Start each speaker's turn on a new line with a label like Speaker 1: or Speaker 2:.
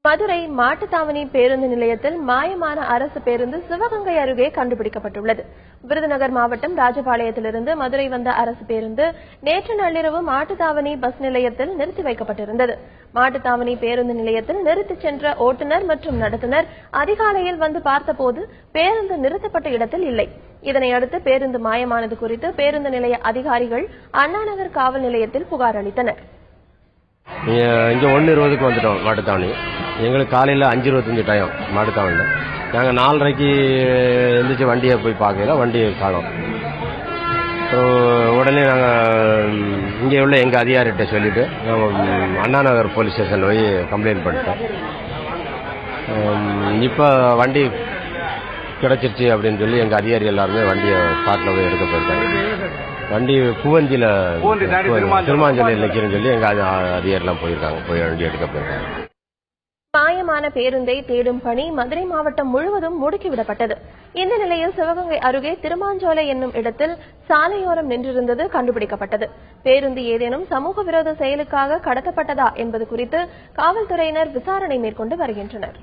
Speaker 1: மதுரை மாட்டுத்தாவணி பேருந்து நிலையத்தில் மாயமான அரசு பேருந்து சிவகங்கை அருகே கண்டுபிடிக்கப்பட்டுள்ளது. விருதுநகர் மாவட்டம் ராஜபாளையத்திலிருந்து மதுரை வந்த அரசு பேருந்து நேற்று நள்ளிரவு மாட்டுத்தாவணி பஸ் நிலையத்தில் நிறுத்தி வைக்கப்பட்டிருந்தது. மாட்டுத்தாவணி பேருந்து நிலையத்தில் நிறுத்திச் சென்ற ஓட்டுநர் மற்றும் நடத்துனர் அதிகாலையில் வந்து பார்த்தபோது பேருந்து நிறுத்தப்பட்ட இடத்தில் இல்லை. இதனையடுத்து பேருந்து மாயமானது குறித்து பேருந்து நிலைய அதிகாரிகள் அண்ணாநகர் காவல் நிலையத்தில் புகார் அளித்தனர்.
Speaker 2: இங்க 1:20க்கு வந்துட்டோம் மாட்டுத்தாவணி. எங்களுக்கு காலையில் 5:25 டைம் மாட்டுத்தாவணியில். நாங்கள் 4:30க்கு எழுந்திரிச்சு வண்டியை போய் பார்க்கல, வண்டியை காணோம். உடனே நாங்கள் இங்கே உள்ள எங்கள் அதிகாரிகிட்ட சொல்லிவிட்டு நாங்கள் அண்ணாநகர் போலீஸ் ஸ்டேஷனில் போய் கம்ப்ளைண்ட் பண்ணிட்டோம். இப்போ வண்டி கிடச்சிருச்சு அப்படின்னு சொல்லி எங்கள் அதிகாரி எல்லாருமே வண்டியை ஸ்பாட்டில் போய் எடுக்க போயிருக்காங்க. வண்டி பூவந்தியில் திருமாஞ்சலியில் நிற்கிறேன்னு சொல்லி எங்கள் அதிகாரிலாம் போயிருக்காங்க, போய் வண்டி எடுக்க போயிருக்காங்க.
Speaker 1: மாயமான பேருந்தை தேடும் பணி மதுரை மாவட்டம் முழுவதும் முடுக்கிவிடப்பட்டது. இந்த நிலையில் சிவகங்கை அருகே திருமாஞ்சோலை என்னும் இடத்தில் சாலையோரம் நின்றிருந்தது கண்டுபிடிக்கப்பட்டது. பேருந்து ஏதேனும் சமூக விரோத செயலுக்காக கடத்தப்பட்டதா என்பது குறித்து காவல்துறையினர் விசாரணை மேற்கொண்டு வருகின்றனர்.